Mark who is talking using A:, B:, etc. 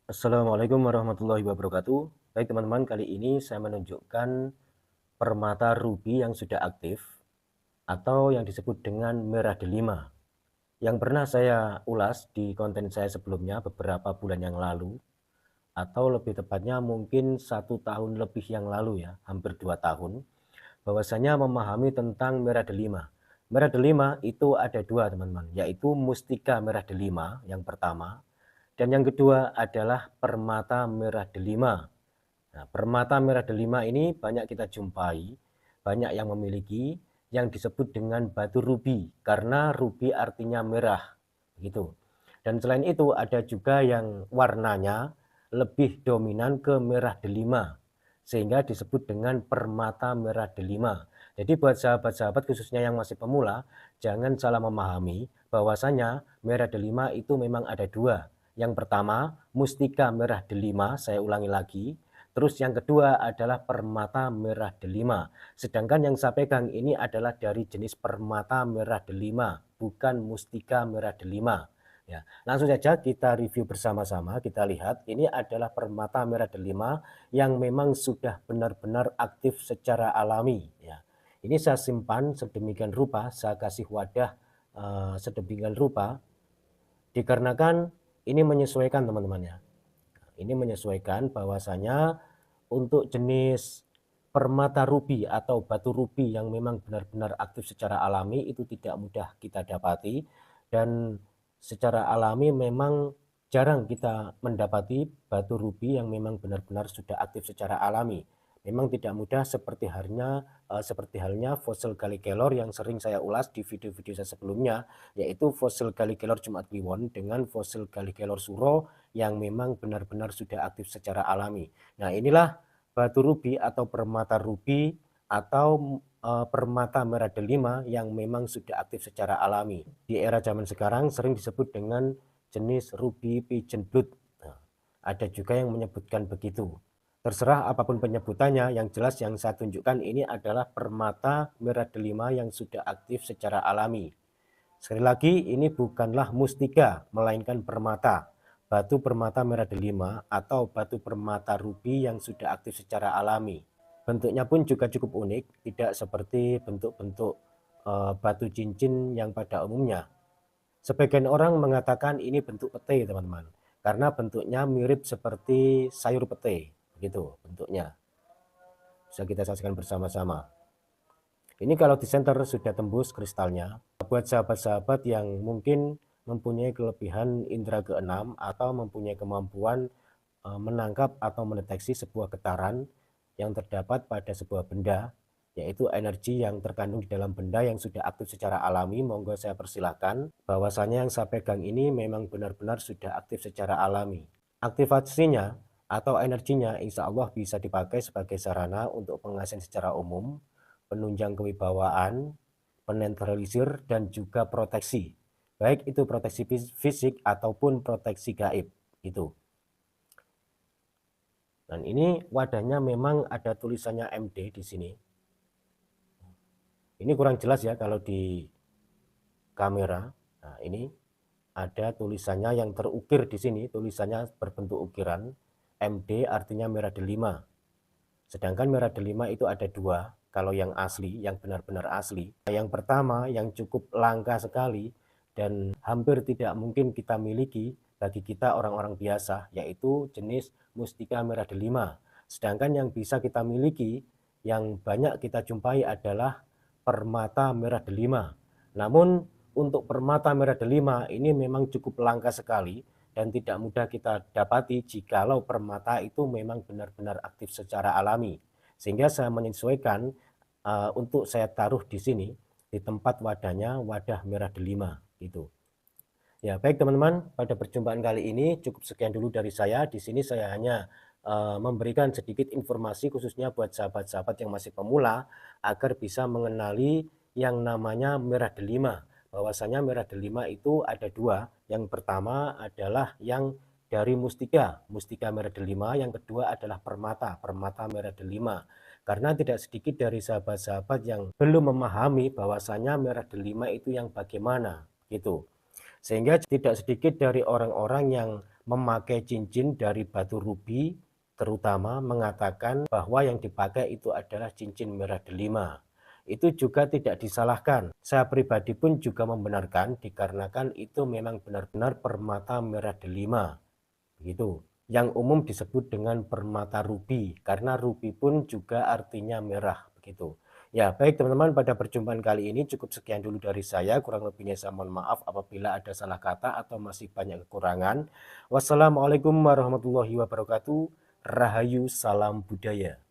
A: Assalamualaikum warahmatullahi wabarakatuh. Baik teman-teman, kali ini saya menunjukkan permata ruby yang sudah aktif atau yang disebut dengan merah delima yang pernah saya ulas di konten saya sebelumnya beberapa bulan yang lalu, atau lebih tepatnya mungkin 1 tahun lebih yang lalu ya, hampir 2 tahun, bahwasanya memahami tentang merah delima. Merah delima itu ada dua teman-teman, yaitu mustika merah delima yang pertama, dan yang kedua adalah permata merah delima. Nah, permata merah delima ini banyak kita jumpai, banyak yang memiliki, yang disebut dengan batu rubi, karena rubi artinya merah, gitu. Dan selain itu ada juga yang warnanya lebih dominan ke merah delima, sehingga disebut dengan permata merah delima. Jadi buat sahabat-sahabat khususnya yang masih pemula, jangan salah memahami bahwasanya merah delima itu memang ada dua. Yang pertama, mustika merah delima, saya ulangi lagi. Terus yang kedua adalah permata merah delima. Sedangkan yang saya pegang ini adalah dari jenis permata merah delima, bukan mustika merah delima. Ya, langsung saja kita review bersama-sama. Kita lihat ini adalah permata merah delima yang memang sudah benar-benar aktif secara alami. Ya, ini saya simpan sedemikian rupa, saya kasih wadah sedemikian rupa, dikarenakan ini menyesuaikan teman-teman ya. Ini menyesuaikan bahwasanya untuk jenis permata rubi atau batu rubi yang memang benar-benar aktif secara alami itu tidak mudah kita dapati, dan secara alami memang jarang kita mendapati batu rubi yang memang benar-benar sudah aktif secara alami. Memang tidak mudah seperti halnya fosil Galli Kelor yang sering saya ulas di video-video saya sebelumnya, yaitu fosil Galli Kelor Jumat Kliwon dengan fosil Galli Kelor Suro yang memang benar-benar sudah aktif secara alami. Nah, inilah batu rubi atau permata rubi atau permata merah delima yang memang sudah aktif secara alami. Di era zaman sekarang sering disebut dengan jenis ruby pigeon blood. Nah, ada juga yang menyebutkan begitu. Terserah apapun penyebutannya, yang jelas yang saya tunjukkan ini adalah permata merah delima yang sudah aktif secara alami. Sekali lagi, ini bukanlah mustika, melainkan permata. Batu permata merah delima atau batu permata rubi yang sudah aktif secara alami. Bentuknya pun juga cukup unik, tidak seperti bentuk-bentuk batu cincin yang pada umumnya. Sebagian orang mengatakan ini bentuk pete, teman-teman, karena bentuknya mirip seperti sayur pete, begitu bentuknya. Bisa kita saksikan bersama-sama. Ini kalau di center sudah tembus kristalnya. Buat sahabat-sahabat yang mungkin mempunyai kelebihan indera keenam atau mempunyai kemampuan menangkap atau mendeteksi sebuah getaran yang terdapat pada sebuah benda, yaitu energi yang terkandung di dalam benda yang sudah aktif secara alami, monggo saya persilahkan. Bahwasanya yang saya pegang ini memang benar-benar sudah aktif secara alami. Aktivasinya atau energinya insya Allah bisa dipakai sebagai sarana untuk pengasihan secara umum, penunjang kewibawaan, penetralisir, dan juga proteksi. Baik itu proteksi fisik ataupun proteksi gaib. Itu. Dan ini wadahnya memang ada tulisannya MD di sini. Ini kurang jelas ya kalau di kamera. Nah, ini ada tulisannya yang terukir di sini, tulisannya berbentuk ukiran. MD artinya merah delima. Sedangkan merah delima itu ada dua. Kalau yang asli, yang benar-benar asli, yang pertama yang cukup langka sekali dan hampir tidak mungkin kita miliki bagi kita orang-orang biasa, yaitu jenis mustika merah delima. Sedangkan yang bisa kita miliki, yang banyak kita jumpai adalah permata merah delima. Namun untuk permata merah delima ini memang cukup langka sekali dan tidak mudah kita dapati jikalau permata itu memang benar-benar aktif secara alami. Sehingga saya menyesuaikan untuk saya taruh di sini di tempat wadahnya wadah merah delima gitu. Ya, baik teman-teman, pada perjumpaan kali ini cukup sekian dulu dari saya. Di sini saya hanya memberikan sedikit informasi khususnya buat sahabat-sahabat yang masih pemula agar bisa mengenali yang namanya merah delima. Bahwasanya merah delima itu ada dua. Yang pertama adalah yang dari mustika, mustika merah delima. Yang kedua adalah permata, permata merah delima. Karena tidak sedikit dari sahabat-sahabat yang belum memahami bahwasanya merah delima itu yang bagaimana gitu. Sehingga tidak sedikit dari orang-orang yang memakai cincin dari batu rubi, terutama mengatakan bahwa yang dipakai itu adalah cincin merah delima. Itu juga tidak disalahkan. Saya pribadi pun juga membenarkan dikarenakan itu memang benar-benar permata merah delima. Begitu. Yang umum disebut dengan permata rubi karena rubi pun juga artinya merah begitu. Ya, baik teman-teman, pada perjumpaan kali ini cukup sekian dulu dari saya. Kurang lebihnya saya mohon maaf apabila ada salah kata atau masih banyak kekurangan. Wassalamualaikum warahmatullahi wabarakatuh. Rahayu, salam budaya.